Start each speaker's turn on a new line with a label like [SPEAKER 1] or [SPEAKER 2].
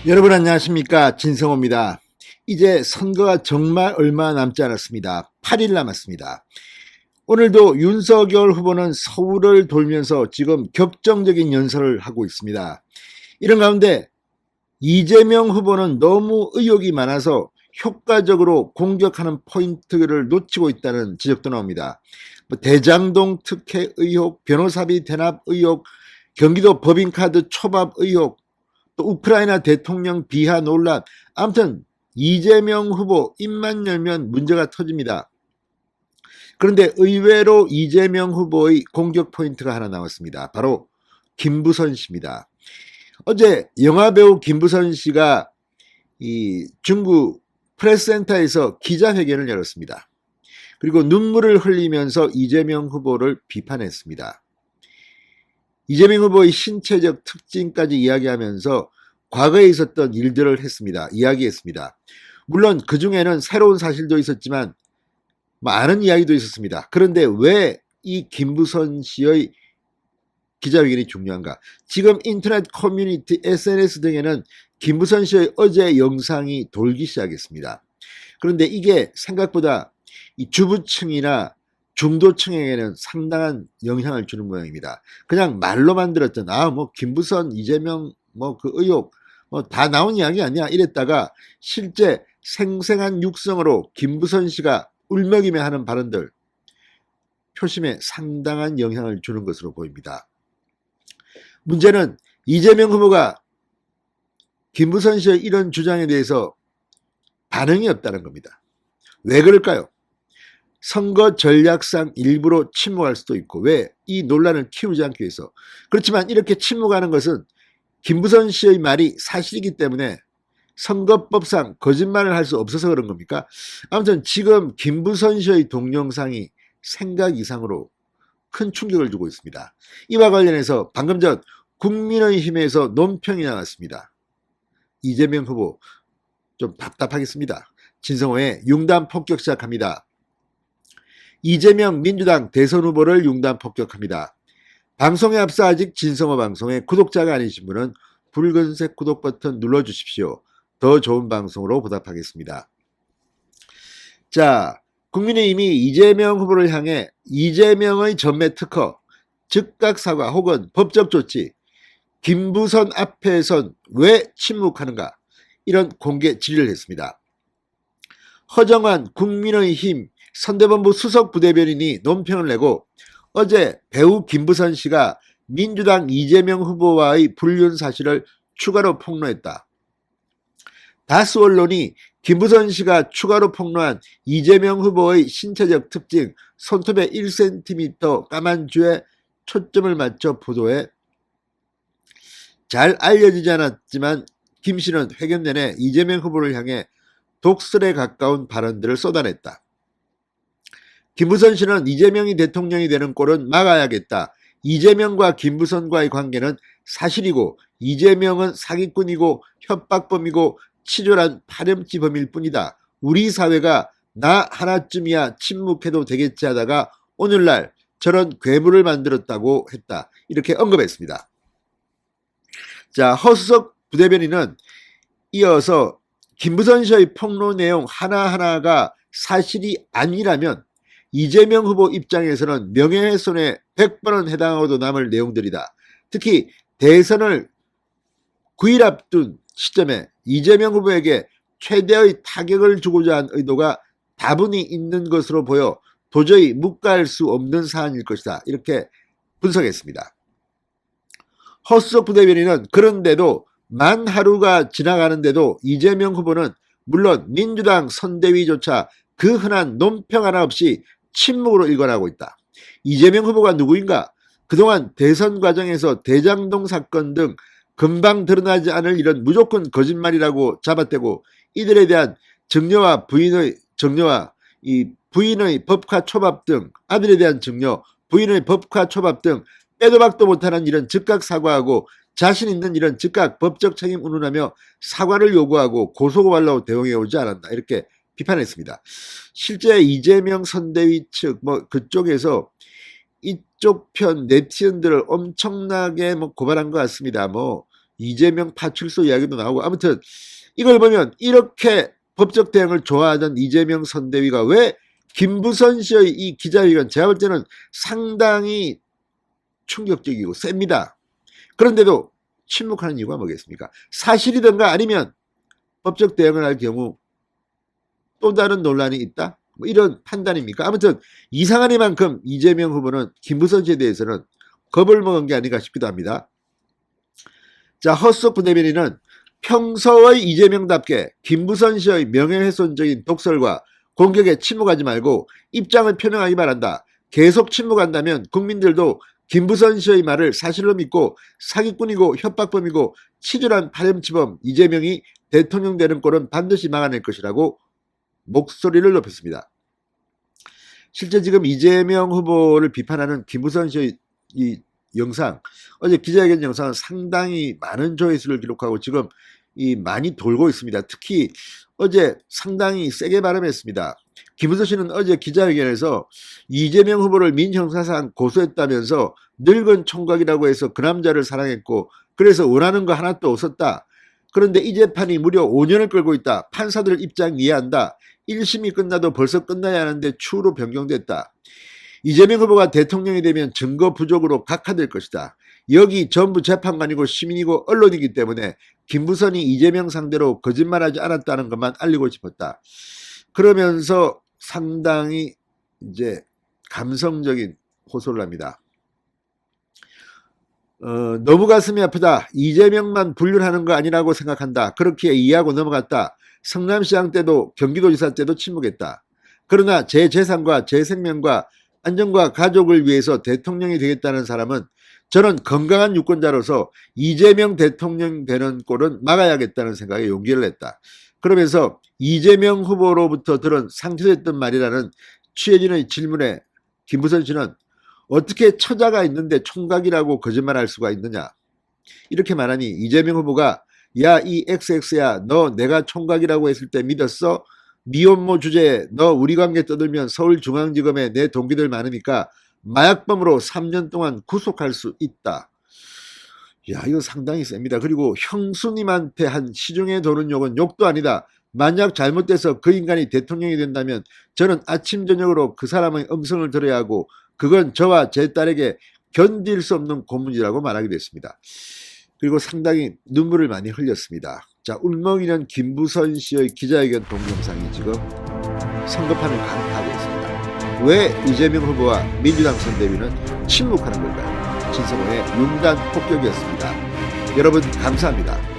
[SPEAKER 1] 여러분 안녕하십니까, 진성호입니다. 이제 선거가 정말 얼마 남지 않았습니다. 8일 남았습니다. 오늘도 윤석열 후보는 서울을 돌면서 지금 격정적인 연설을 하고 있습니다. 이런 가운데 이재명 후보는 너무 의혹이 많아서 효과적으로 공격하는 포인트를 놓치고 있다는 지적도 나옵니다. 대장동 특혜 의혹, 변호사비 대납 의혹, 경기도 법인카드 초밥 의혹, 또 우크라이나 대통령 비하 논란, 아무튼 이재명 후보 입만 열면 문제가 터집니다. 그런데 의외로 이재명 후보의 공격 포인트가 하나 나왔습니다. 바로 김부선 씨입니다. 어제 영화배우 김부선 씨가 이 중국 프레스센터에서 기자회견을 열었습니다. 그리고 눈물을 흘리면서 이재명 후보를 비판했습니다. 이재명 후보의 신체적 특징까지 이야기하면서 과거에 있었던 일들을 이야기했습니다. 물론 그 중에는 새로운 사실도 있었지만 많은 이야기도 있었습니다. 그런데 왜 이 김부선 씨의 기자회견이 중요한가? 지금 인터넷 커뮤니티, SNS 등에는 김부선 씨의 어제 영상이 돌기 시작했습니다. 그런데 이게 생각보다 이 주부층이나 중도층에게는 상당한 영향을 주는 모양입니다. 그냥 말로만 들었던 김부선, 이재명 그 의혹 다 나온 이야기 아니야 이랬다가 실제 생생한 육성으로 김부선 씨가 울먹이며 하는 발언들 표심에 상당한 영향을 주는 것으로 보입니다. 문제는 이재명 후보가 김부선 씨의 이런 주장에 대해서 반응이 없다는 겁니다. 왜 그럴까요? 선거 전략상 일부러 침묵할 수도 있고, 왜? 이 논란을 키우지 않기 위해서. 그렇지만 이렇게 침묵하는 것은 김부선 씨의 말이 사실이기 때문에 선거법상 거짓말을 할 수 없어서 그런 겁니까? 아무튼 지금 김부선 씨의 동영상이 생각 이상으로 큰 충격을 주고 있습니다. 이와 관련해서 방금 전 국민의힘에서 논평이 나왔습니다. 이재명 후보 좀 답답하겠습니다. 진성호의 융단 폭격 시작합니다. 이재명 민주당 대선 후보를 융단 폭격합니다. 방송에 앞서 아직 진성호 방송의 구독자가 아니신 분은 붉은색 구독 버튼 눌러주십시오. 더 좋은 방송으로 보답하겠습니다. 자, 국민의힘이 이재명 후보를 향해 이재명의 전매 특허, 즉각 사과 혹은 법적 조치, 김부선 앞에선 왜 침묵하는가, 이런 공개 질의를 했습니다. 허정환 국민의힘 선대본부 수석 부대변인이 논평을 내고 어제 배우 김부선 씨가 민주당 이재명 후보와의 불륜 사실을 추가로 폭로했다. 다수 언론이 김부선 씨가 추가로 폭로한 이재명 후보의 신체적 특징, 손톱의 1cm 까만 쥐에 초점을 맞춰 보도해 잘 알려지지 않았지만 김 씨는 회견 내내 이재명 후보를 향해 독설에 가까운 발언들을 쏟아냈다. 김부선 씨는 이재명이 대통령이 되는 꼴은 막아야겠다. 이재명과 김부선과의 관계는 사실이고 이재명은 사기꾼이고 협박범이고 치졸한 파렴치범일 뿐이다. 우리 사회가 나 하나쯤이야 침묵해도 되겠지 하다가 오늘날 저런 괴물을 만들었다고 했다. 이렇게 언급했습니다. 자, 허수석 부대변인은 이어서 김부선 씨의 폭로 내용 하나하나가 사실이 아니라면 이재명 후보 입장에서는 명예훼손에 100번은 해당하고도 남을 내용들이다. 특히 대선을 9일 앞둔 시점에 이재명 후보에게 최대의 타격을 주고자 한 의도가 다분히 있는 것으로 보여 도저히 묵과할 수 없는 사안일 것이다. 이렇게 분석했습니다. 허수석 부대변인은 그런데도 만 하루가 지나가는데도 이재명 후보는 물론 민주당 선대위조차 그 흔한 논평 하나 없이 침묵으로 일관하고 있다. 이재명 후보가 누구인가? 그동안 대선 과정에서 대장동 사건 등 금방 드러나지 않을 일은 무조건 거짓말이라고 잡아떼고 이들에 대한 증여와 부인의 법화 초밥 등 아들에 대한 증여, 부인의 법화 초밥 등 빼도 박도 못하는 일은 즉각 사과하고 자신 있는 일은 즉각 법적 책임 운운하며 사과를 요구하고 고소고발로 대응해오지 않았다. 이렇게 비판했습니다. 실제 이재명 선대위 측 그쪽에서 이쪽 편 네티즌들을 엄청나게 고발한 것 같습니다. 이재명 파출소 이야기도 나오고 아무튼 이걸 보면 이렇게 법적 대응을 좋아하던 이재명 선대위가 왜 김부선 씨의 이 기자회견 제가 볼 때는 상당히 충격적이고 셉니다. 그런데도 침묵하는 이유가 뭐겠습니까? 사실이든가 아니면 법적 대응을 할 경우 또 다른 논란이 있다? 뭐 이런 판단입니까? 아무튼 이상하니만큼 이재명 후보는 김부선 씨에 대해서는 겁을 먹은 게 아닌가 싶기도 합니다. 자, 헛속 부대변인은 평소의 이재명답게 김부선 씨의 명예훼손적인 독설과 공격에 침묵하지 말고 입장을 표명하기 바란다. 계속 침묵한다면 국민들도 김부선 씨의 말을 사실로 믿고 사기꾼이고 협박범이고 치졸한 파렴치범 이재명이 대통령 되는 꼴은 반드시 막아낼 것이라고 목소리를 높였습니다. 실제 지금 이재명 후보를 비판하는 김부선 씨의 이 영상, 어제 기자회견 영상은 상당히 많은 조회수를 기록하고 지금 많이 돌고 있습니다. 특히 어제 상당히 세게 발언했습니다. 김부선 씨는 어제 기자회견에서 이재명 후보를 민형사상 고소했다면서 늙은 총각이라고 해서 그 남자를 사랑했고 그래서 원하는 거 하나도 없었다. 그런데 이 재판이 무려 5년을 끌고 있다. 판사들 입장 이해한다. 1심이 끝나도 벌써 끝나야 하는데 추후로 변경됐다. 이재명 후보가 대통령이 되면 증거 부족으로 각하될 것이다. 여기 전부 재판관이고 시민이고 언론이기 때문에 김부선이 이재명 상대로 거짓말하지 않았다는 것만 알리고 싶었다. 그러면서 상당히 이제 감성적인 호소를 합니다. 너무 가슴이 아프다. 이재명만 분류하는 거 아니라고 생각한다. 그렇게 이해하고 넘어갔다. 성남시장 때도 경기도지사 때도 침묵했다. 그러나 제 재산과 제 생명과 안전과 가족을 위해서 대통령이 되겠다는 사람은 저는 건강한 유권자로서 이재명 대통령 되는 꼴은 막아야겠다는 생각에 용기를 냈다. 그러면서 이재명 후보로부터 들은 상처됐던 말이라는 취재진의 질문에 김부선 씨는 어떻게 처자가 있는데 총각이라고 거짓말할 수가 있느냐 이렇게 말하니 이재명 후보가 야 이 XX야 너 내가 총각이라고 했을 때 믿었어? 미혼모 주제에 너 우리 관계 떠들면 서울중앙지검에 내 동기들 많으니까 마약범으로 3년 동안 구속할 수 있다. 야 이거 상당히 셉니다. 그리고 형수님한테 한 시중에 도는 욕은 욕도 아니다. 만약 잘못돼서 그 인간이 대통령이 된다면 저는 아침 저녁으로 그 사람의 음성을 들어야 하고 그건 저와 제 딸에게 견딜 수 없는 고문이라고 말하기도 했습니다. 그리고 상당히 눈물을 많이 흘렸습니다. 자, 울먹이는 김부선 씨의 기자회견 동영상이 지금 성급함을 강타하고 있습니다. 왜 이재명 후보와 민주당 선대위는 침묵하는 걸까요? 진성호의 융단 폭격이었습니다. 여러분 감사합니다.